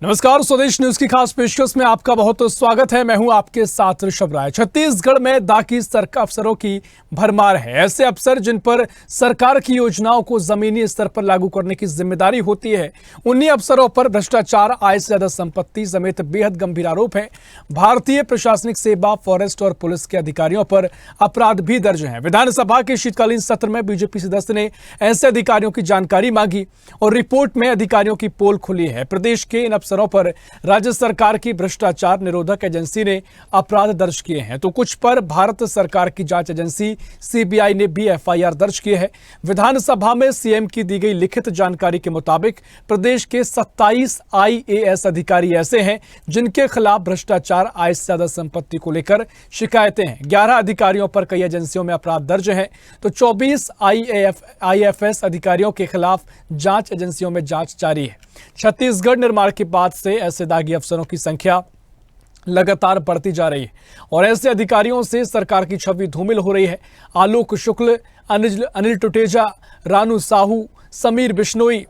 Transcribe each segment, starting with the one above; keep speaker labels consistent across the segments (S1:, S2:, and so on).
S1: नमस्कार, स्वदेश न्यूज की खास पेशकश में आपका बहुत स्वागत है। मैं हूं आपके साथ ऋषभ राय। छत्तीसगढ़ में दागी सरकार अफसरों की भरमार है। ऐसे अफसर जिन पर सरकार की योजनाओं को जमीनी स्तर पर लागू करने की जिम्मेदारी होती है, उन्हीं अफसरों पर भ्रष्टाचार, आय से ज्यादा संपत्ति समेत बेहद गंभीर आरोप है। भारतीय प्रशासनिक सेवा, फॉरेस्ट और पुलिस के अधिकारियों पर अपराध भी दर्ज है। विधानसभा के शीतकालीन सत्र में बीजेपी सदस्य ने ऐसे अधिकारियों की जानकारी मांगी और रिपोर्ट में अधिकारियों की पोल खुली है। प्रदेश के इन अफसरों पर राज्य सरकार की भ्रष्टाचार निरोधक एजेंसी ने अपराध दर्ज किए हैं, तो कुछ पर भारत सरकार की जांच एजेंसी सीबीआई ने भी एफआईआर दर्ज की है। विधानसभा में सीएम की दी गई लिखित जानकारी के मुताबिक प्रदेश के 27 आईएएस अधिकारी ऐसे हैं जिनके खिलाफ भ्रष्टाचार, आय से ज्यादा संपत्ति को लेकर शिकायतें हैं। 11 अधिकारियों पर कई एजेंसियों में अपराध दर्ज है, तो 24 आईएफएस अधिकारियों के खिलाफ जांच एजेंसियों में जांच जारी है। छत्तीसगढ़ निर्माण के बाद से ऐसे दागी अफसरों की संख्या लगातार बढ़ती जा रही है और ऐसे अधिकारियों से सरकार की छवि धूमिल हो रही है। आलोक शुक्ल, अनिल टुटेजा, रानू साहू, समीर बिश्नोई,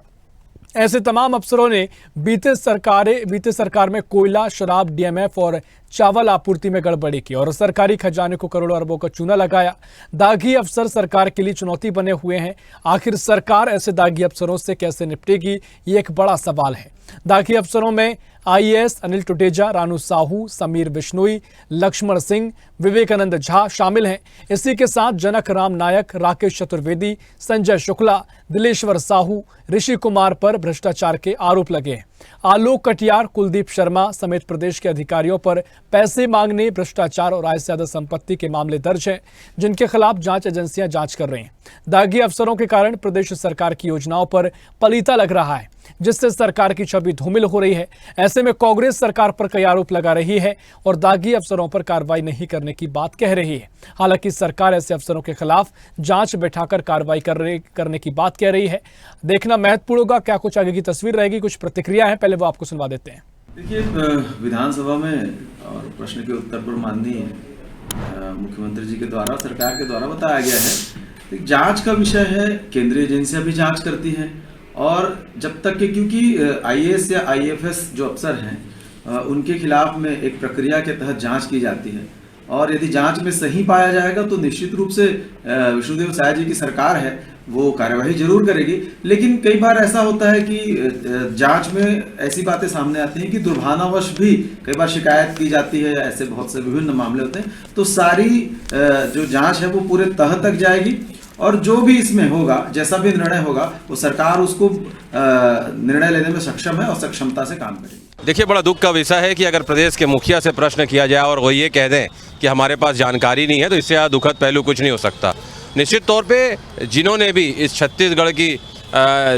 S1: ऐसे तमाम अफसरों ने बीते सरकार में कोयला, शराब, डीएमएफ और चावल आपूर्ति में गड़बड़ी की और सरकारी खजाने को करोड़ों अरबों का चूना लगाया। दागी अफसर सरकार के लिए चुनौती बने हुए हैं। आखिर सरकार ऐसे दागी अफसरों से कैसे निपटेगी, ये एक बड़ा सवाल है। दागी अफसरों में आईएएस अनिल टुटेजा, रानू साहू, समीर बिश्नोई, लक्ष्मण सिंह, विवेकानंद झा शामिल हैं। इसी के साथ जनक राम नायक, राकेश चतुर्वेदी, संजय शुक्ला, दिलेश्वर साहू, ऋषि कुमार पर भ्रष्टाचार के आरोप लगे हैं। आलोक कटियार, कुलदीप शर्मा समेत प्रदेश के अधिकारियों पर पैसे मांगने, भ्रष्टाचार और आय से ज्यादा संपत्ति के मामले दर्ज हैं, जिनके खिलाफ जांच एजेंसियां जांच कर रही हैं। दागी अफसरों के कारण प्रदेश सरकार की योजनाओं पर पलीता लग रहा है, जिससे सरकार की छवि धूमिल हो रही है। ऐसे में कांग्रेस सरकार पर कई आरोप लगा रही है और दागी अफसरों पर कार्रवाई नहीं करने की बात कह रही है। हालांकि सरकार ऐसे अफसरों के खिलाफ जांच बैठाकर कार्रवाई करने की बात कह रही है। देखना महत्वपूर्ण होगा क्या कुछ आगे की तस्वीर रहेगी। कुछ प्रतिक्रिया है, पहले वो आपको सुनवा देते हैं।
S2: देखिए, विधानसभा में और प्रश्न के उत्तर पर माननीय मुख्यमंत्री जी के द्वारा, सरकार के द्वारा बताया गया है कि जांच का विषय है, केंद्रीय एजेंसियां भी जांच करती हैं और जब तक कि, क्योंकि आईएएस या आईएफएस जो अफसर हैं उनके खिलाफ में एक प्रक्रिया के तहत जांच की जाती है और यदि जांच में सही पाया जाएगा तो निश्चित रूप से विष्णुदेव साय जी की सरकार है वो कार्यवाही जरूर करेगी। लेकिन कई बार ऐसा होता है कि जांच में ऐसी बातें सामने आती हैं कि दुर्भावनावश भी कई बार शिकायत की जाती है, ऐसे बहुत से विभिन्न मामले होते हैं। तो सारी जो जांच है वो पूरे तह तक जाएगी और जो भी इसमें होगा, जैसा भी निर्णय होगा, वो सरकार उसको निर्णय लेने में सक्षम है और सक्षमता से काम करेगी।
S3: देखिए, बड़ा दुख का विषय है कि अगर प्रदेश के मुखिया से प्रश्न किया जाए और वो ये कह दें कि हमारे पास जानकारी नहीं है, तो इससे ज़्यादा दुखद पहलू कुछ नहीं हो सकता। निश्चित तौर पे जिन्होंने भी इस छत्तीसगढ़ की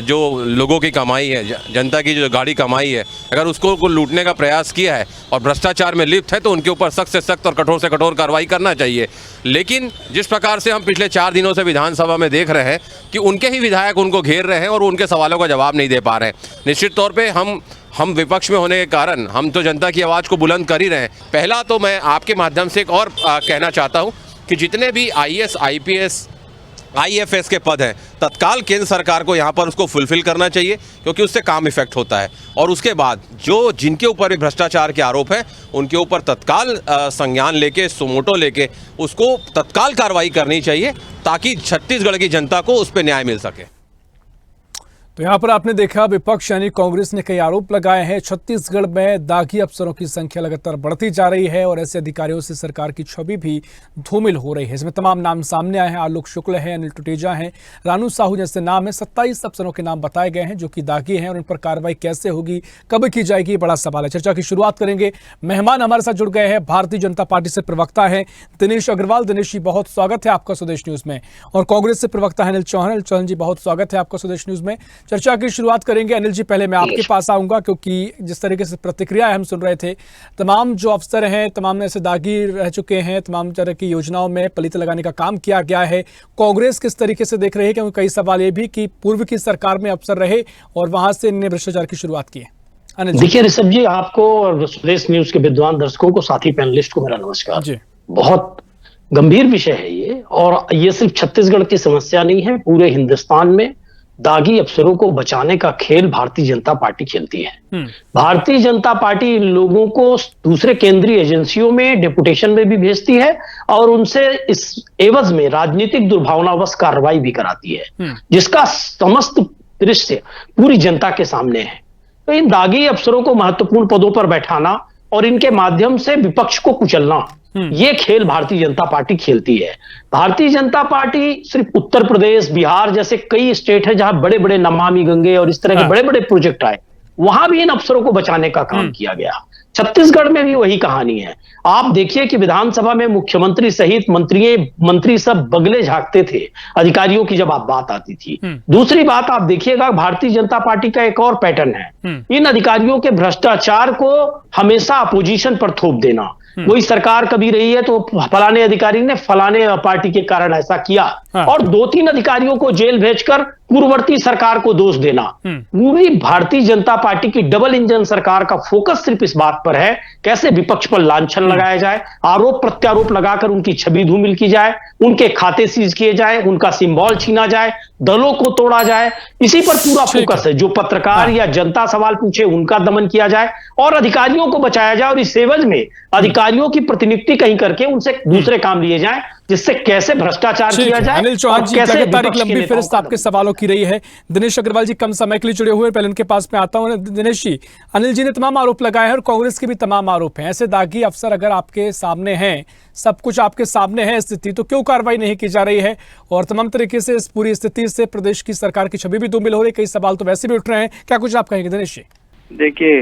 S3: जो लोगों की कमाई है, जनता की जो गाड़ी कमाई है, अगर उसको लूटने का प्रयास किया है और भ्रष्टाचार में लिप्त है, तो उनके ऊपर सख्त से सख्त और कठोर से कठोर कार्रवाई करना चाहिए। लेकिन जिस प्रकार से हम पिछले 4 दिनों से विधानसभा में देख रहे हैं कि उनके ही विधायक उनको घेर रहे हैं और उनके सवालों का जवाब नहीं दे पा रहे हैं। निश्चित तौर पर हम विपक्ष में होने के कारण हम तो जनता की आवाज़ को बुलंद कर ही रहे हैं। पहला तो मैं आपके माध्यम से एक और कहना चाहता हूँ कि जितने भी आईएएस, आईपीएस, आईएफएस के पद हैं, तत्काल केंद्र सरकार को यहाँ पर उसको फुलफिल करना चाहिए, क्योंकि उससे काम इफेक्ट होता है। और उसके बाद जिनके ऊपर भी भ्रष्टाचार के आरोप हैं, उनके ऊपर तत्काल संज्ञान लेके, सुमोटो लेके उसको तत्काल कार्रवाई करनी चाहिए, ताकि छत्तीसगढ़ की जनता को उस पर न्याय मिल सके।
S1: तो यहाँ पर आपने देखा, विपक्ष यानी कांग्रेस ने कई आरोप लगाए हैं। छत्तीसगढ़ में दागी अफसरों की संख्या लगातार बढ़ती जा रही है और ऐसे अधिकारियों से सरकार की छवि भी धूमिल हो रही है। इसमें तमाम नाम सामने आए हैं। आलोक शुक्ल हैं, अनिल टुटेजा हैं, रानू साहू जैसे नाम है। 27 अफसरों के नाम बताए गए हैं जो कि दागी हैं और उन पर कार्रवाई कैसे होगी, कब की जाएगी, बड़ा सवाल है। चर्चा की शुरुआत करेंगे। मेहमान हमारे साथ जुड़ गए हैं, भारतीय जनता पार्टी से प्रवक्ता है दिनेश अग्रवाल। दिनेश जी, बहुत स्वागत है आपका स्वदेश न्यूज में। और कांग्रेस से प्रवक्ता है अनिल चौहान जी, बहुत स्वागत है आपका स्वदेश न्यूज में। चर्चा की शुरुआत करेंगे। अनिल जी, पहले मैं आपके पास आऊंगा, क्योंकि जिस तरीके से प्रतिक्रिया हम सुन रहे थे, तमाम जो अफसर हैं, तमाम ऐसे दागी रह चुके हैं, तमाम तरह की योजनाओं में पलीता लगाने का काम किया गया है। कांग्रेस किस तरीके से देख रही है, क्योंकि कई सवाल ये भी कि पूर्व की सरकार में अफसर रहे और वहां से इन्होंने भ्रष्टाचार की शुरुआत की है।
S4: देखिए ऋषभ जी, आपको और स्वदेश न्यूज के विद्वान दर्शकों को, साथी पैनलिस्ट को मेरा नमस्कार जी। बहुत गंभीर विषय है ये, और ये सिर्फ छत्तीसगढ़ की समस्या नहीं है, पूरे हिंदुस्तान में दागी अफसरों को बचाने का खेल भारतीय जनता पार्टी खेलती है। भारतीय जनता पार्टी इन लोगों को दूसरे केंद्रीय एजेंसियों में डेपुटेशन में भी भेजती है और उनसे इस एवज में राजनीतिक दुर्भावनावश कार्रवाई भी कराती है, जिसका समस्त दृश्य पूरी जनता के सामने है। तो इन दागी अफसरों को महत्वपूर्ण पदों पर बैठाना और इनके माध्यम से विपक्ष को कुचलना, ये खेल भारतीय जनता पार्टी खेलती है। भारतीय जनता पार्टी सिर्फ उत्तर प्रदेश, बिहार जैसे कई स्टेट है जहां बड़े बड़े नमामि गंगे और इस तरह के बड़े बड़े प्रोजेक्ट आए, वहां भी इन अफसरों को बचाने का काम किया गया। छत्तीसगढ़ में भी वही कहानी है। आप देखिए कि विधानसभा में मुख्यमंत्री सहित मंत्री सब बगले झांकते थे अधिकारियों की जब आप बात आती थी। दूसरी बात आप देखिएगा, भारतीय जनता पार्टी का एक और पैटर्न है, इन अधिकारियों के भ्रष्टाचार को हमेशा अपोजिशन पर थोप देना। कोई सरकार कभी रही है तो फलाने अधिकारी ने फलाने पार्टी के कारण ऐसा किया, और 2-3 अधिकारियों को जेल भेजकर पूर्ववर्ती सरकार को दोष देना। पूरी भारतीय जनता पार्टी की डबल इंजन सरकार का फोकस सिर्फ इस बात पर है कैसे विपक्ष पर लांछन लगाया जाए, आरोप प्रत्यारोप लगाकर उनकी छवि धूमिल की जाए, उनके खाते सीज किए जाए, उनका सिंबल छीना जाए, दलों को तोड़ा जाए। इसी पर पूरा फोकस है। जो पत्रकार या जनता सवाल पूछे उनका दमन किया जाए और अधिकारियों को बचाया जाए, और इस एवज में अधिकारियों की प्रतिनियुक्ति कहीं करके उनसे दूसरे काम लिए जाए, जिससे कैसे भ्रष्टाचार किया जाए।
S1: अनिल चौहान जी, लगातार एक लंबी फहरिस्त आपके सवालों की रही है। दिनेश अग्रवाल जी कम समय के लिए जुड़े हुए, पहले उनके पास में आता हूं। दिनेश जी, अनिल जी ने तमाम आरोप लगाए हैं और कांग्रेस के भी तमाम आरोप हैं। ऐसे दागी अफसर अगर आपके सामने हैं, सब कुछ आपके सामने है स्थिति, तो क्यों कार्रवाई नहीं की जा रही है? और तमाम तरीके से इस पूरी स्थिति से प्रदेश की सरकार की छवि भी धूमिल हो रही है, कई सवाल तो वैसे भी उठ रहे हैं। क्या कुछ आप कहेंगे दिनेश जी?
S5: देखिए,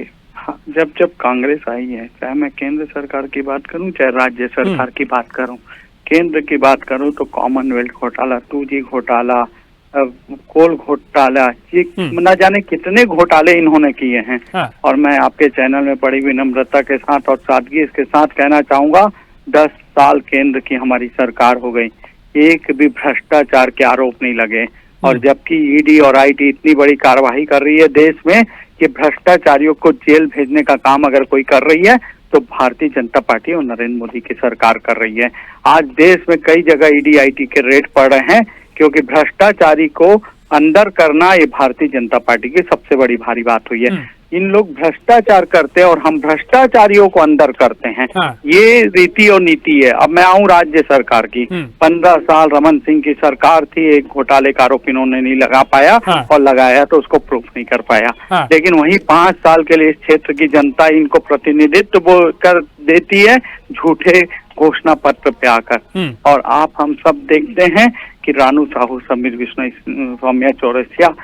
S5: जब कांग्रेस आई है, चाहे मैं केंद्र सरकार की बात करूं चाहे राज्य सरकार की बात करूं, केंद्र की बात करूं तो कॉमनवेल्थ घोटाला, 2G घोटाला, कोल घोटाला, ये न जाने कितने घोटाले इन्होंने किए हैं। और मैं आपके चैनल में बड़ी विनम्रता के साथ और सादगी इसके साथ कहना चाहूंगा, 10 साल केंद्र की हमारी सरकार हो गई, एक भी भ्रष्टाचार के आरोप नहीं लगे। और जबकि ईडी और आईटी इतनी बड़ी कार्यवाही कर रही है देश में कि भ्रष्टाचारियों को जेल भेजने का काम अगर कोई कर रही है तो भारतीय जनता पार्टी और नरेंद्र मोदी की सरकार कर रही है। आज देश में कई जगह ईडी आईटी के रेड पड़ रहे हैं, क्योंकि भ्रष्टाचारी को अंदर करना ये भारतीय जनता पार्टी की सबसे बड़ी भारी बात हुई है। इन लोग भ्रष्टाचार करते हैं और हम भ्रष्टाचारियों को अंदर करते हैं। ये रीति और नीति है। अब मैं आऊं राज्य सरकार की। 15 साल रमन सिंह की सरकार थी, एक घोटाले का आरोप इन्होंने नहीं लगा पाया, और लगाया तो उसको प्रूफ नहीं कर पाया। लेकिन वहीं 5 साल के लिए इस क्षेत्र की जनता इनको प्रतिनिधित्व कर देती है झूठे घोषणा पत्र पे आकर। और आप हम सब देखते हैं कि रानू साहू, समीर विश्नोई, सौम्या चौरसिया,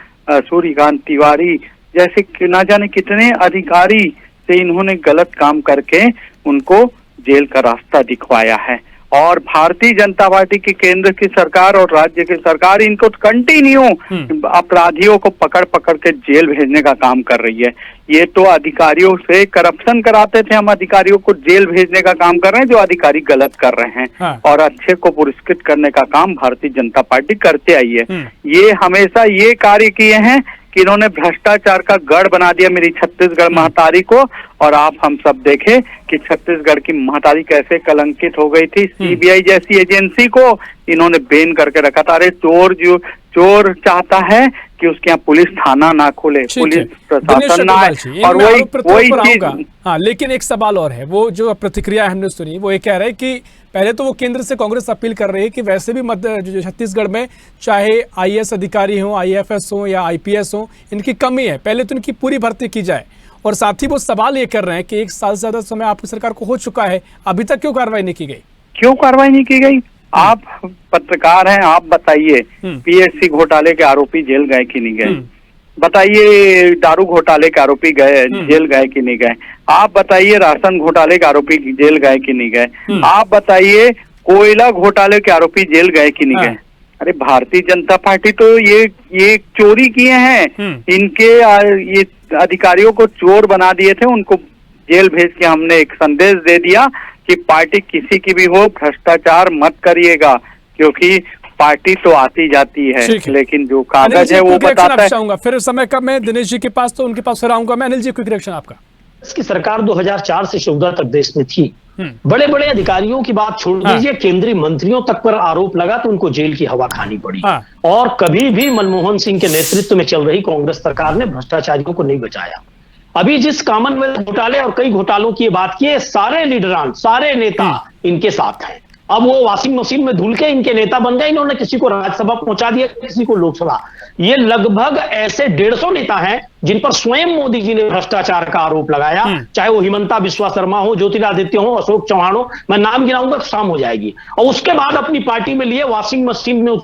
S5: सूर्यकांत तिवारी जैसे ना जाने कितने अधिकारी से इन्होंने गलत काम करके उनको जेल का रास्ता दिखवाया है। और भारतीय जनता पार्टी की केंद्र की सरकार और राज्य की सरकार इनको कंटिन्यू अपराधियों को पकड़ पकड़ के जेल भेजने का काम कर रही है। ये तो अधिकारियों से करप्शन कराते थे, हम अधिकारियों को जेल भेजने का काम कर रहे हैं जो अधिकारी गलत कर रहे हैं। और अच्छे को पुरस्कृत करने का काम भारतीय जनता पार्टी करते आई है। ये हमेशा ये कार्य किए हैं कि इन्होंने भ्रष्टाचार का गढ़ बना दिया मेरी छत्तीसगढ़ महातारी को। और आप हम सब देखें कि छत्तीसगढ़ की महातारी कैसे कलंकित हो गई थी। सीबीआई जैसी एजेंसी को इन्होंने बैन करके रखा था। अरे चोर चाहता है कि उसके यहाँ पुलिस थाना ना खोले, पुलिस प्रशासन ना आए, और वही चीज।
S1: हाँ, लेकिन एक सवाल और है, वो जो प्रतिक्रिया हमने सुनी वो ये कह रहे हैं कि पहले तो वो केंद्र से कांग्रेस अपील कर रही है कि वैसे भी मध्य छत्तीसगढ़ में चाहे आईएएस अधिकारी हो, आईएफएस हो या आईपीएस हो, इनकी कमी है, पहले तो इनकी पूरी भर्ती की जाए। और साथ ही वो सवाल ये कर रहे हैं कि 1 साल से ज्यादा समय आपकी सरकार को हो चुका है, अभी तक क्यों कार्रवाई नहीं की गई?
S5: क्यों कार्रवाई नहीं की गई? आप पत्रकार हैं, आप बताइए, पीएससी घोटाले के आरोपी जेल गए कि नहीं गए? बताइए, दारू घोटाले के आरोपी गए जेल गए कि नहीं गए? आप बताइए, राशन घोटाले के आरोपी जेल गए कि नहीं गए? आप बताइए, कोयला घोटाले के आरोपी जेल गए कि नहीं गए? अरे भारतीय जनता पार्टी तो ये चोरी किए हैं। इनके ये अधिकारियों को चोर बना दिए थे, उनको जेल भेज के हमने एक संदेश दे दिया कि पार्टी किसी की भी हो भ्रष्टाचार मत करिएगा, क्योंकि पार्टी तो आती जाती है, लेकिन जो कागज है वो बताता है।
S1: फिर समय कब मैं दिनेश जी के पास तो उनके पास फिर आऊंगा मैं। अनिल जी, क्विक रिएक्शन आपका।
S4: इसकी सरकार 2004 से 14 तक देश में थी। बड़े बड़े अधिकारियों की बात छोड़ दीजिए, केंद्रीय मंत्रियों तक पर आरोप लगा तो उनको जेल की हवा खानी पड़ी। और कभी भी मनमोहन सिंह के नेतृत्व में चल रही कांग्रेस सरकार ने भ्रष्टाचारियों को नहीं बचाया। अभी जिस कॉमनवेल्थ घोटाले और कई घोटालों की बात की है, सारे लीडरान, सारे नेता इनके साथ हैं। अब वो वॉशिंग मशीन में धुल के इनके नेता बन गए। इन्होंने किसी को राज्यसभा पहुंचा दिया, किसी को लोकसभा। ये लगभग ऐसे 150 नेता हैं जिन पर स्वयं मोदी जी ने भ्रष्टाचार का आरोप लगाया, चाहे वो हिमंता बिस्वा शर्मा हो, ज्योतिरादित्य हो, अशोक चौहान हो, मैं नाम गिनाऊंगा तो शाम हो जाएगी। और उसके बाद अपनी पार्टी में लिए वॉशिंग मशीन में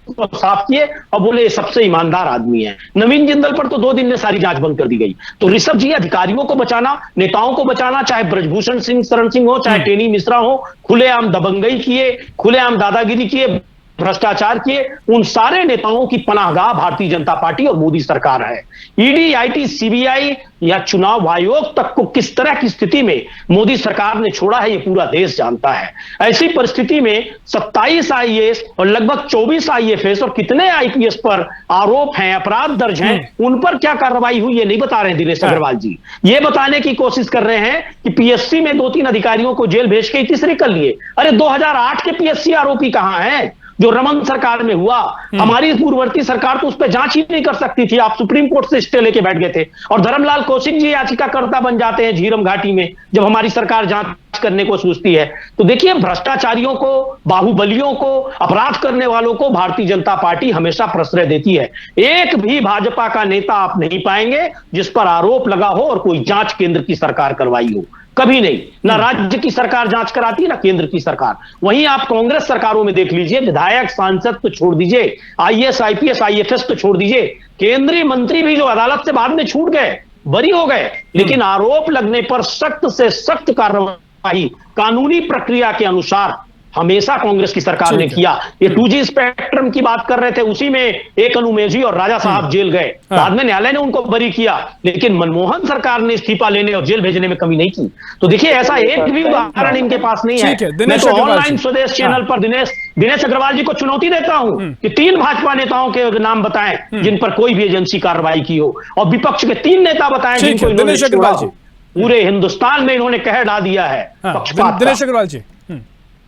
S4: साफ किए और बोले ये सबसे ईमानदार आदमी है। नवीन जिंदल पर तो 2 दिन में सारी जांच बंद कर दी गई। तो ऋषभ जी, अधिकारियों को बचाना, नेताओं को बचाना, चाहे ब्रजभूषण सिंह शरण सिंह हो, चाहे टेनी मिश्रा हो, खुलेआम दबंगई किए, खुलेआम दादागिरी किए, भ्रष्टाचार किए, उन सारे नेताओं की पनाहगाह भारतीय जनता पार्टी और मोदी सरकार है। ईडी, आईटी, सीबीआई या चुनाव आयोग तक को किस तरह की स्थिति में मोदी सरकार ने छोड़ा है, ये पूरा देश जानता है। ऐसी परिस्थिति में 27 आईएएस और लगभग 24 आईएफएस और कितने आईपीएस पर आरोप हैं, अपराध दर्ज हैं, उन पर क्या कार्रवाई हुई ये नहीं बता रहे हैं दिनेश अग्रवाल जी। ये बताने की कोशिश कर रहे हैं कि पीएससी में 2-3 अधिकारियों को जेल भेज के तीसरे कर लिए। अरे 2008 के पीएससी आरोपी कहां हैं, जो रमन सरकार में हुआ? हमारी पूर्ववर्ती सरकार तो उस पर जांच ही नहीं कर सकती थी। आप सुप्रीम कोर्ट से स्टे लेके बैठ गए थे और धर्मलाल कौशिक जी याचिकाकर्ता बन जाते हैं झीरम घाटी में जब हमारी सरकार जांच करने को सोचती है। तो देखिए, भ्रष्टाचारियों को, बाहुबलियों को, अपराध करने वालों को भारतीय जनता पार्टी हमेशा प्रश्रय देती है। एक भी भाजपा का नेता आप नहीं पाएंगे जिस पर आरोप लगा हो और कोई जांच केंद्र की सरकार करवाई हो, कभी नहीं। ना राज्य की सरकार जांच कराती है, ना केंद्र की सरकार। वहीं आप कांग्रेस सरकारों में देख लीजिए, विधायक, सांसद तो छोड़ दीजिए, आईएएस, आईपीएस, आईएफएस तो छोड़ दीजिए, केंद्रीय मंत्री भी जो अदालत से बाद में छूट गए, बरी हो गए, लेकिन आरोप लगने पर सख्त से सख्त कार्रवाई कानूनी प्रक्रिया के अनुसार हमेशा कांग्रेस की सरकार ने किया। ये 2G स्पेक्ट्रम की बात कर रहे थे, उसी में एक अनुमेजी और राजा साहब जेल गए, बाद में न्यायालय ने उनको बरी किया, लेकिन मनमोहन सरकार ने इस्तीफा लेने और जेल भेजने में कमी नहीं की। तो देखिए, ऐसा एक भी उदाहरण इनके पास नहीं है। मैं तो ऑनलाइन स्वदेश चैनल पर दिनेश अग्रवाल जी को चुनौती देता हूं कि 3 भाजपा नेताओं के नाम बताएं जिन पर कोई भी एजेंसी कार्रवाई की हो, और विपक्ष के 3 नेता बताएं जिनको इन्होंने छोड़ा हो। पूरे हिंदुस्तान में इन्होंने कहर ढा दिया है पक्षपात।
S1: दिनेश अग्रवाल जी,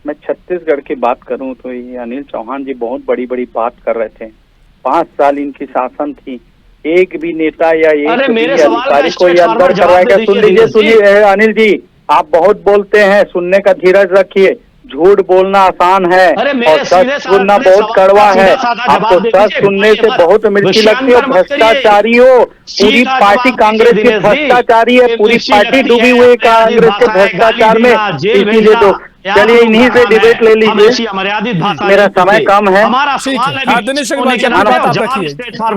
S5: मैं छत्तीसगढ़ की बात करूं तो ये अनिल चौहान जी बहुत बड़ी बड़ी बात कर रहे थे। 5 साल इनकी शासन थी, एक भी नेता या एक अधिकारी को ये अंदर करवाएगा? सुनिए अनिल जी, आप बहुत बोलते हैं, सुनने का धीरज रखिए। झूठ बोलना आसान है और सच सुनना बहुत कड़वा है। आपको सच सुनने से बहुत मिर्ची लगती है। भ्रष्टाचारियों, पूरी पार्टी कांग्रेस की भ्रष्टाचारी है, पूरी पार्टी डूबी हुई है कांग्रेस के भ्रष्टाचार में। इसीलिए तो चलिए इन्हीं से डिबेट ले लीजिए, मेरा समय कम है।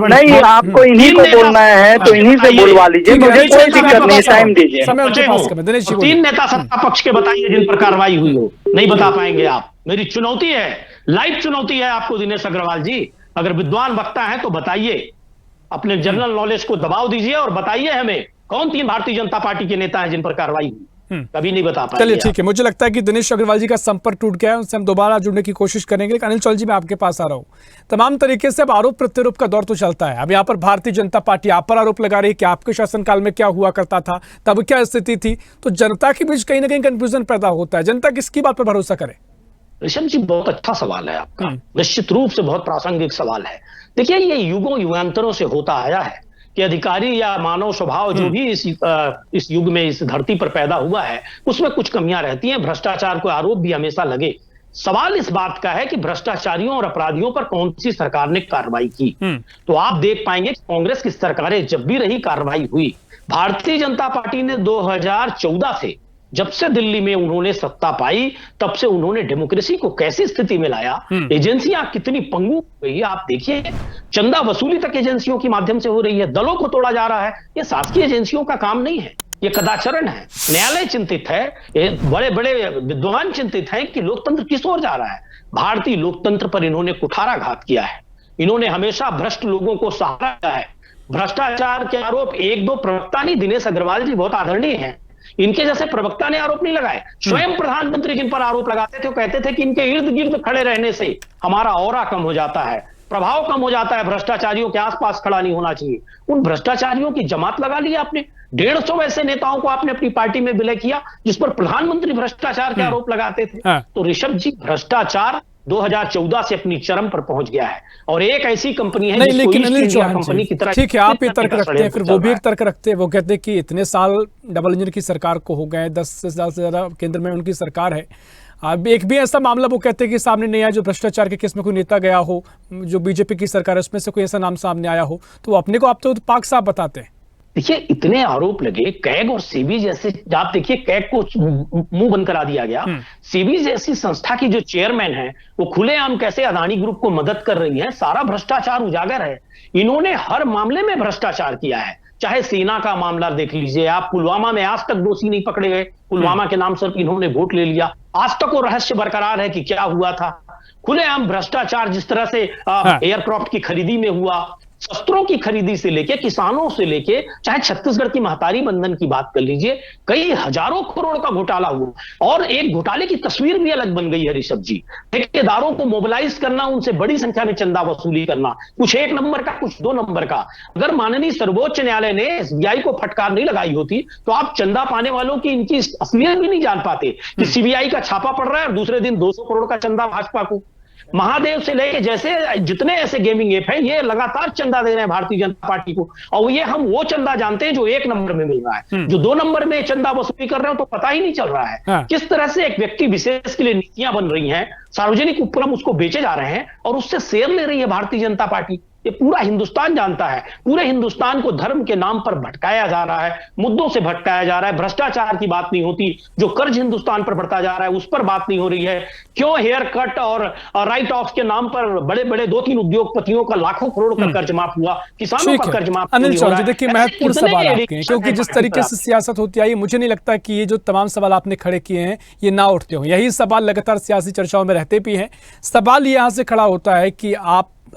S5: नहीं, आपको इन्हीं को बोलना है तो इन्हीं से बोलवा लीजिए, मुझे कोई दिक्कत नहीं, टाइम दीजिए।
S4: 3 नेता सत्ता पक्ष के बताइए जिन पर कार्रवाई हुई हो, नहीं बता पाएंगे आप। मेरी चुनौती है, लाइव चुनौती है आपको दिनेश अग्रवाल जी। अगर विद्वान वक्ता है तो बताइए, अपने जनरल नॉलेज को दबाव दीजिए और बताइए हमें कौन 3 भारतीय जनता पार्टी के नेता हैं जिन पर कार्रवाई हुई। कभी नहीं बता पाएंगे।
S1: चलिए ठीक है, मुझे लगता है कि दिनेश अग्रवाल जी का संपर्क टूट गया है, उनसे हम दोबारा जुड़ने की कोशिश करेंगे। अनिल चौल जी, मैं आपके पास आ रहा हूं। तमाम तरीके से अब आरोप प्रत्यारोप का दौर तो चलता है। अब यहाँ पर भारतीय जनता पार्टी आप पर आरोप लगा रही है कि आपके शासनकाल में क्या हुआ करता था, तब क्या स्थिति थी। तो जनता के बीच कहीं ना कहीं कंफ्यूजन पैदा होता है। जनता किसकी बात पर भरोसा करे?
S4: ऋषभ जी, बहुत अच्छा सवाल है आपका, निश्चित रूप से बहुत प्रासंगिक सवाल है। देखिए, ये युगों युगांतरों से होता आया है कि अधिकारी या मानव स्वभाव जो भी इस युग में इस धरती पर पैदा हुआ है, उसमें कुछ कमियां रहती हैं। भ्रष्टाचार को आरोप भी हमेशा लगे। सवाल इस बात का है कि भ्रष्टाचारियों और अपराधियों पर कौन सी सरकार ने कार्रवाई की। तो आप देख पाएंगे कि कांग्रेस की सरकारें जब भी रही, कार्रवाई हुई। भारतीय जनता पार्टी ने 2014 से, जब से दिल्ली में उन्होंने सत्ता पाई, तब से उन्होंने डेमोक्रेसी को कैसी स्थिति में लाया। एजेंसियां कितनी पंगु हो गई, आप देखिए। चंदा वसूली तक एजेंसियों के माध्यम से हो रही है, दलों को तोड़ा जा रहा है। ये शासकीय एजेंसियों का काम नहीं है, ये कदाचरण है। न्यायालय चिंतित है, बड़े बड़े विद्वान चिंतित हैं कि लोकतंत्र किस ओर जा रहा है। भारतीय लोकतंत्र पर इन्होंने कुठाराघात किया है। इन्होंने हमेशा भ्रष्ट लोगों को सहारा दिया है। भ्रष्टाचार के आरोप 1-2 प्रवक्ता नहीं, दिनेश अग्रवाल जी बहुत आदरणीय हैं, इनके जैसे प्रवक्ता ने आरोप नहीं लगाए। स्वयं प्रधानमंत्री जिन पर आरोप लगाते थे, वो कहते थे कि इनके इर्द गिर्द खड़े रहने से हमारा ऑरा कम हो जाता है। प्रभाव कम हो जाता है, भ्रष्टाचारियों के आसपास खड़ा नहीं होना चाहिए। उन भ्रष्टाचारियों की जमात लगा ली आपने, 150 ऐसे नेताओं को आपने अपनी पार्टी में विलय किया जिस पर प्रधानमंत्री भ्रष्टाचार के आरोप लगाते थे।
S1: हाँ।
S4: तो ऋषभ जी, भ्रष्टाचार 2014 से अपनी चरम पर पहुंच गया है और एक ऐसी कंपनी है
S1: नहीं,
S4: जिसको
S1: लेकिन
S4: east
S1: Anil
S4: India
S1: Chauhan
S4: company की
S1: जी,
S4: तरह
S1: ठीक है, आप ये तर्क
S4: का
S1: रखते हैं, फिर
S4: षड्यंत्र
S1: वो भी
S4: चल
S1: एक तर्क रखते हैं, वो कहते हैं कि इतने साल डबल इंजन की सरकार को हो गए, 10 साल से ज्यादा केंद्र में उनकी सरकार है। अब एक भी ऐसा मामला वो कहते हैं कि सामने नहीं आया जो भ्रष्टाचार के केस में कोई नेता गया हो, जो बीजेपी की सरकार है उसमें से कोई ऐसा नाम सामने आया हो, तो वो अपने को आप तो पाक साहब बताते हैं।
S4: देखिए, इतने आरोप लगे, कैग और सेबी जैसे, आप देखिए कैग को मुंह बंद करा दिया गया, सेबी जैसी संस्था की जो चेयरमैन है वो खुलेआम कैसे अदानी ग्रुप को मदद कर रही है, सारा भ्रष्टाचार उजागर है। इन्होंने हर मामले में भ्रष्टाचार किया है, चाहे सेना का मामला देख लीजिए आप, पुलवामा में आज तक दोषी नहीं पकड़े गए, पुलवामा के नाम पर इन्होंने वोट ले लिया, आज तक वो रहस्य बरकरार है कि क्या हुआ था। खुलेआम भ्रष्टाचार जिस तरह से एयरक्राफ्ट की खरीदी में हुआ, शस्त्रों की खरीदी से लेके, किसानों से लेके, चाहे छत्तीसगढ़ की महतारी बंधन की बात कर लीजिए, कई हजारों करोड़ का घोटाला हुआ। और एक घोटाले की तस्वीर भी अलग बन गई है ऋषभ जी, ठेकेदारों को मोबिलाइज करना, उनसे बड़ी संख्या में चंदा वसूली करना, कुछ 1 नंबर का, कुछ 2 नंबर का। अगर माननीय सर्वोच्च न्यायालय ने एसबीआई को फटकार नहीं लगाई होती तो आप चंदा पाने वालों की इनकी असलियत भी नहीं जान पाते कि सीबीआई का छापा पड़ रहा है और दूसरे दिन 200 करोड़ का चंदा भाजपा को। महादेव से लेके जैसे जितने ऐसे गेमिंग ऐप हैं, ये लगातार चंदा दे रहे हैं भारतीय जनता पार्टी को, और ये हम वो चंदा जानते हैं जो 1 नंबर में मिल रहा है, जो 2 नंबर में चंदा वसूली कर रहे हो तो पता ही नहीं चल रहा है।
S1: हाँ।
S4: किस तरह से एक व्यक्ति विशेष के लिए नीतियां बन रही हैं, सार्वजनिक उपक्रम उसको बेचे जा रहे हैं और उससे शेयर ले रही है भारतीय जनता पार्टी। ये पूरा हिंदुस्तान जानता है, पूरे हिंदुस्तान को धर्म के नाम पर भटकाया जा रहा है, मुद्दों से भटकाया जा रहा है, भ्रष्टाचार की बात नहीं होती, जो कर्ज हिंदुस्तान पर बढ़ता जा रहा है उस पर बात नहीं हो रही है। क्यों हेयर कट और राइट ऑफ के नाम पर बड़े बड़े 2-3 उद्योगपतियों का लाखों करोड़ का कर्ज माफ हुआ, किसानों का कर्ज माफ
S1: अनिल
S4: नहीं हो रहा
S1: चौहान जी,
S4: है।
S1: देखिए
S4: ऐसे
S1: महत्वपूर्ण
S4: कितने
S1: सवाल आपके हैं,
S4: एलिगेशन
S1: क्योंकि
S4: हैं
S1: जिस
S4: पार्टी
S1: तरीके
S4: पर।
S1: से सियासत होती आई, मुझे नहीं लगता कि ये जो तमाम सवाल आपने खड़े किए हैं ये ना उठते हो। यही सवाल लगातार सियासी चर्चाओं में रहते भी हैं। सवाल ये यहाँ से खड़ा होता है कि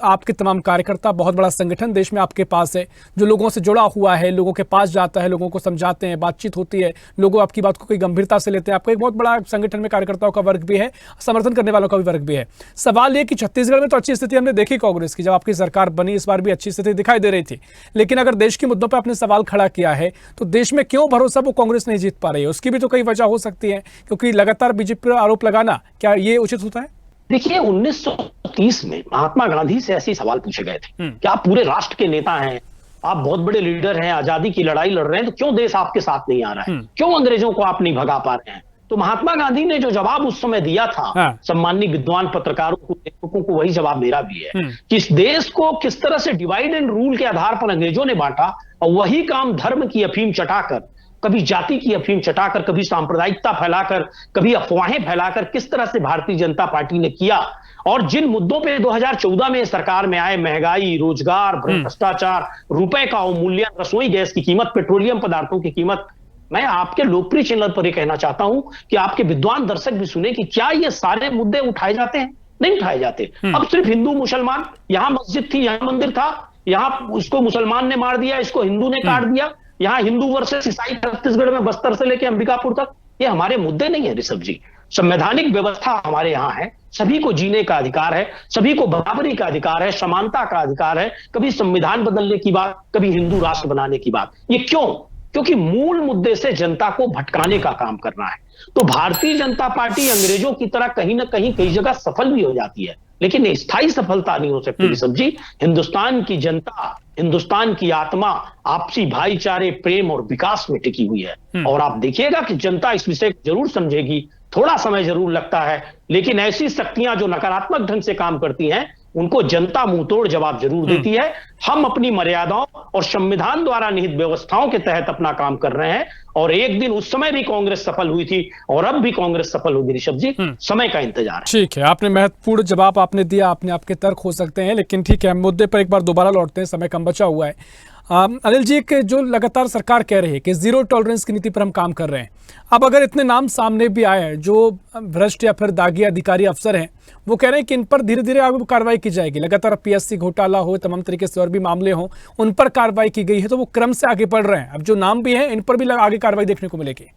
S1: आपके तमाम कार्यकर्ता, बहुत बड़ा संगठन देश में आपके पास है जो लोगों से जुड़ा हुआ है, लोगों के पास जाता है, लोगों को समझाते हैं, बातचीत होती है, लोग आपकी बात को कोई गंभीरता से लेते हैं। आपका एक बहुत बड़ा संगठन में कार्यकर्ताओं का वर्ग भी है, समर्थन करने वालों का भी वर्ग भी है। सवाल ये कि छत्तीसगढ़ में तो अच्छी स्थिति हमने देखी कांग्रेस की, जब आपकी सरकार बनी इस बार भी अच्छी स्थिति दिखाई दे रही थी, लेकिन अगर देश के मुद्दों पर आपने सवाल खड़ा किया है तो देश में क्यों भरोसा वो कांग्रेस नहीं जीत पा रही है? उसकी भी तो कई वजह हो सकती है, क्योंकि लगातार बीजेपी पर आरोप लगाना क्या ये उचित होता है?
S4: देखिए, 1930 में महात्मा गांधी से ऐसे सवाल पूछे गए थे कि आप पूरे राष्ट्र के नेता हैं, आप बहुत बड़े लीडर हैं, आजादी की लड़ाई लड़ रहे हैं, तो क्यों देश आपके साथ नहीं आ रहा है, क्यों अंग्रेजों को आप नहीं भगा पा रहे हैं? तो महात्मा गांधी ने जो जवाब उस समय दिया था,
S1: हाँ।
S4: सम्मानित विद्वान पत्रकारों को, लेखकों को, वही जवाब मेरा भी है कि इस देश को किस तरह से डिवाइड एंड रूल के आधार पर अंग्रेजों ने बांटा, और वही काम धर्म की अफीम चटाकर, कभी जाति की अफीम चटाकर, कभी सांप्रदायिकता फैलाकर, कभी अफवाहें फैलाकर किस तरह से भारतीय जनता पार्टी ने किया। और जिन मुद्दों पे 2014 में सरकार में आए, महंगाई, रोजगार, भ्रष्टाचार, रुपए का अवमूल्यन, रसोई गैस की कीमत, पेट्रोलियम पदार्थों की कीमत, मैं आपके लोकप्रिय चैनल पर यह कहना चाहता हूं कि आपके विद्वान दर्शक भी सुने कि क्या ये सारे मुद्दे उठाए जाते हैं? नहीं उठाए जाते। अब सिर्फ हिंदू मुसलमान, यहां मस्जिद थी, यहां मंदिर था, यहां उसको मुसलमान ने मार दिया, इसको हिंदू ने काट दिया, यहाँ हिंदू वर्सेस ईसाई छत्तीसगढ़ में बस्तर से लेकर अंबिकापुर तक, ये हमारे मुद्दे नहीं है ऋषभ जी। संवैधानिक व्यवस्था हमारे यहाँ है, सभी को जीने का अधिकार है, सभी को बराबरी का अधिकार है, समानता का अधिकार है। कभी संविधान बदलने की बात, कभी हिंदू राष्ट्र बनाने की बात। ये क्यों? क्योंकि मूल मुद्दे से जनता को भटकाने का काम करना है। तो भारतीय जनता पार्टी अंग्रेजों की तरह कहीं ना कहीं कई जगह सफल भी हो जाती है, लेकिन स्थायी सफलता नहीं हो सकती ऋषभ जी। हिंदुस्तान की जनता, हिंदुस्तान की आत्मा आपसी भाईचारे, प्रेम और विकास में टिकी हुई है, और आप देखिएगा कि जनता इस विषय को जरूर समझेगी। थोड़ा समय जरूर लगता है, लेकिन ऐसी शक्तियां जो नकारात्मक ढंग से काम करती हैं उनको जनता मुंहतोड़ जवाब जरूर देती है। हम अपनी मर्यादाओं और संविधान द्वारा निहित व्यवस्थाओं के तहत अपना काम कर रहे हैं, और एक दिन उस समय भी कांग्रेस सफल हुई थी और अब भी कांग्रेस सफल होगी ऋषभ जी। समय का इंतजार है।
S1: ठीक है, आपने महत्वपूर्ण जवाब आपने दिया, आपने आपके तर्क हो सकते हैं, लेकिन ठीक है, मुद्दे पर एक बार दोबारा लौटते हैं, समय कम बचा हुआ है। अनिल जी, के जो लगातार सरकार कह रही है कि जीरो टॉलरेंस की नीति पर हम काम कर रहे हैं, अब अगर इतने नाम सामने भी आए हैं जो भ्रष्ट या फिर दागी अधिकारी अफसर हैं, वो कह रहे हैं कि इन पर धीरे धीरे आगे कार्रवाई की जाएगी। लगातार पीएससी घोटाला हो, तमाम तरीके से और भी मामले हों, उन पर कार्रवाई की गई है, तो वो क्रम से आगे बढ़ रहे हैं। अब जो नाम भी हैं इन पर भी आगे कार्रवाई देखने को मिलेगी।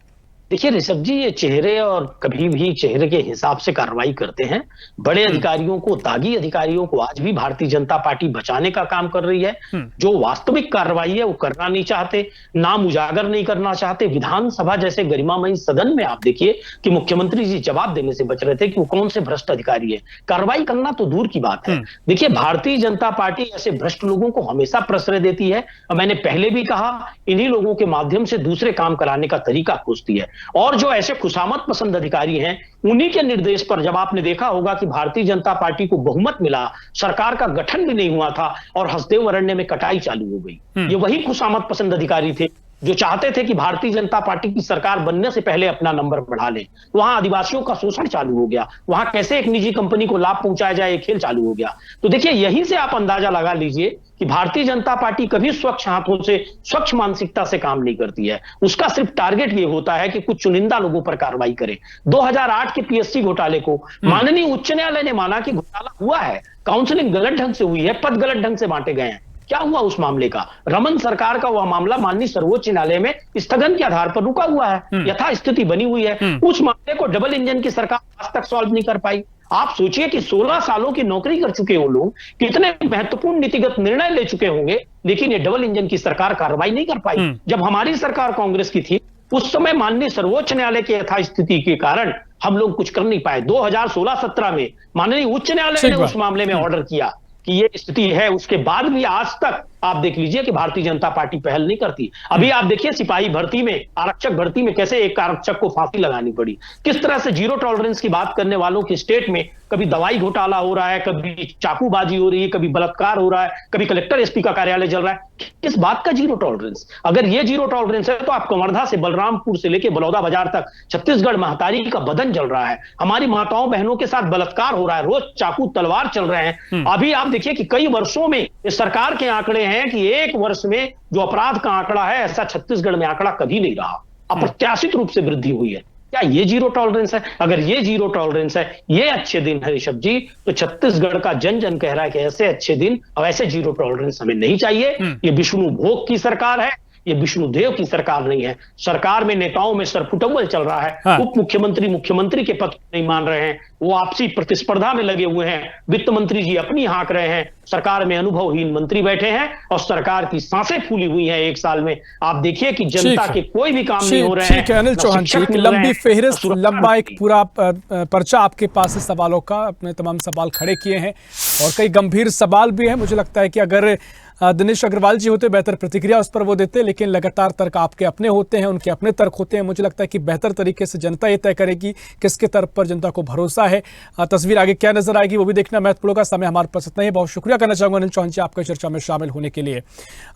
S4: देखिए ऋषभ जी, ये चेहरे और कभी भी चेहरे के हिसाब से कार्रवाई करते हैं। बड़े अधिकारियों को, दागी अधिकारियों को आज भी भारतीय जनता पार्टी बचाने का काम कर रही है। जो वास्तविक कार्रवाई है वो करना नहीं चाहते, नाम उजागर नहीं करना चाहते। विधानसभा जैसे गरिमामयी सदन में आप देखिए कि मुख्यमंत्री जी जवाब देने से बच रहे थे कि वो कौन से भ्रष्ट अधिकारी है। कार्रवाई करना तो दूर की बात है। देखिए भारतीय जनता पार्टी ऐसे भ्रष्ट लोगों को हमेशा प्रश्रय देती है, और मैंने पहले भी कहा, इन्हीं लोगों के माध्यम से दूसरे काम कराने का तरीका खोजती है। और जो ऐसे खुशामद पसंद अधिकारी हैं, उन्हीं के निर्देश पर जब आपने देखा होगा कि भारतीय जनता पार्टी को बहुमत मिला, सरकार का गठन भी नहीं हुआ था और हसदेव अरण्य में कटाई चालू हो गई। ये वही खुशामद पसंद अधिकारी थे जो चाहते थे कि भारतीय जनता पार्टी की सरकार बनने से पहले अपना नंबर बढ़ा ले। वहां आदिवासियों का शोषण चालू हो गया, वहां कैसे एक निजी कंपनी को लाभ पहुंचाया जाए, खेल चालू हो गया। तो देखिए यहीं से आप अंदाजा लगा लीजिए कि भारतीय जनता पार्टी कभी स्वच्छ हाथों से, स्वच्छ मानसिकता से काम नहीं करती है। उसका सिर्फ टारगेट ये होता है कि कुछ चुनिंदा लोगों पर कार्रवाई करे। 2008 के पीएससी घोटाले को माननीय उच्च न्यायालय ने माना कि घोटाला हुआ है, काउंसलिंग गलत ढंग से हुई है, पद गलत ढंग से बांटे गए हैं। क्या हुआ उस मामले का? रमन सरकार का वह मामला माननीय सर्वोच्च न्यायालय में स्थगन के आधार पर रुका हुआ है, यथा स्थिति बनी हुई है। उस मामले को डबल इंजन की सरकार आज तक सॉल्व नहीं कर पाई। आप सोचिए कि 16 सालों की नौकरी कर चुके हो लोग, कितने महत्वपूर्ण नीतिगत निर्णय ले चुके होंगे, लेकिन ये डबल इंजन की सरकार कार्रवाई नहीं कर पाई। जब हमारी सरकार कांग्रेस की थी उस समय माननीय सर्वोच्च न्यायालय की यथास्थिति के कारण हम लोग कुछ कर नहीं पाए। 2016-17 में माननीय उच्च न्यायालय ने उस मामले में ऑर्डर किया कि ये स्थिति है। उसके बाद भी आज तक आप देख लीजिए कि भारतीय जनता पार्टी पहल नहीं करती। अभी आप देखिए सिपाही भर्ती में, आरक्षक भर्ती में कैसे एक आरक्षक को फांसी लगानी पड़ी। किस तरह से जीरो टॉलरेंस की बात करने वालों की स्टेट में कभी दवाई घोटाला हो रहा है, कभी चाकूबाजी हो रही है, कभी बलात्कार हो रहा है, कभी कलेक्टर एसपी का कार्यालय जल रहा है। किस बात का जीरो टॉलरेंस? अगर ये जीरो टॉलरेंस है तो आप कवर्धा से बलरामपुर से लेकर बलौदा बाजार तक छत्तीसगढ़ महतारी का बदन जल रहा है, हमारी माताओं बहनों के साथ बलात्कार हो रहा है, रोज चाकू तलवार चल रहे हैं। अभी आप देखिए कि कई वर्षों में इस सरकार के आंकड़े हैं कि एक वर्ष में जो अपराध का आंकड़ा है, ऐसा छत्तीसगढ़ में आंकड़ा कभी नहीं रहा। अप्रत्याशित रूप से वृद्धि हुई है। क्या ये जीरो टॉलरेंस है? अगर ये जीरो टॉलरेंस है, ये अच्छे दिन है ऋषभ जी, तो छत्तीसगढ़ का जन जन कह रहा है कि ऐसे अच्छे दिन और ऐसे जीरो टॉलरेंस हमें नहीं चाहिए। ये विष्णु भोग की सरकार है, ये विष्णुदेव की सरकार नहीं है। सरकार में नेताओं में सरफुटअव्वल चल रहा है। उप मुख्यमंत्री मुख्यमंत्री के पद को नहीं मान रहे हैं, वो आपसी प्रतिस्पर्धा में लगे हुए हैं। वित्त मंत्री जी अपनी हाँक रहे हैं, सरकार में अनुभवहीन मंत्री बैठे हैं और सरकार की सांसें फूली हुई हैं एक साल में। आप देखिए कि जनता के कोई भी काम नहीं हो रहे हैं।
S1: ठीक है अनिल चौहान जी, एक लंबी फेहरिस्त, लंबा एक पूरा पर्चा आपके पास है सवालों का, अपने तमाम सवाल खड़े किए हैं और कई गंभीर सवाल भी हैं। मुझे लगता है कि अगर दिनेश अग्रवाल जी होते बेहतर प्रतिक्रिया उस पर वो देते, लेकिन लगातार तर्क आपके अपने होते हैं, उनके अपने तर्क होते हैं। मुझे लगता है कि बेहतर तरीके से जनता ये तय करेगी किसके तर्क पर जनता को भरोसा है। तस्वीर आगे क्या नजर आएगी वो भी देखना महत्वपूर्ण होगा। समय हमारे पास इतना ही। बहुत शुक्रिया करना चाहूंगा अनिल चौहान जी आपका चर्चा में शामिल होने के लिए।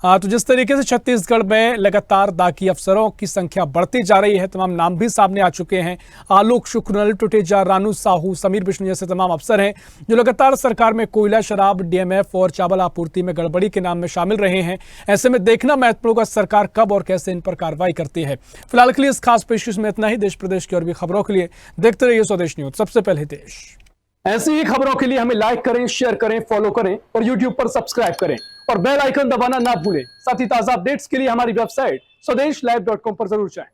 S1: तो जिस तरीके से छत्तीसगढ़ में लगातार दागी अफसरों की संख्या बढ़ती जा रही है, तमाम नाम भी सामने आ चुके हैं। आलोक शुक्ल, नलिन टुटेजा, रानू साहू, समीर विष्णु जैसे तमाम अफसर हैं जो लगातार सरकार में कोयला, शराब, डीएमएफ और चावल आपूर्ति में गड़बड़ी के नाम में शामिल रहे हैं। ऐसे में देखना महत्वपूर्ण होगा सरकार कब और कैसे इन पर कार्रवाई करती है। फिलहाल के लिए इस खास पेशकश में इतना ही। देश प्रदेश की और भी खबरों के लिए देखते रहिए स्वदेश न्यूज, सबसे पहले देश। ऐसी ही खबरों के लिए हमें लाइक करें, शेयर करें, फॉलो करें और यूट्यूब पर सब्सक्राइब करें और बेल आइकन दबाना ना भूलें। साथ ही ताजा अपडेट्स के लिए हमारी वेबसाइट स्वदेशलाइव.com पर जरूर जाएं।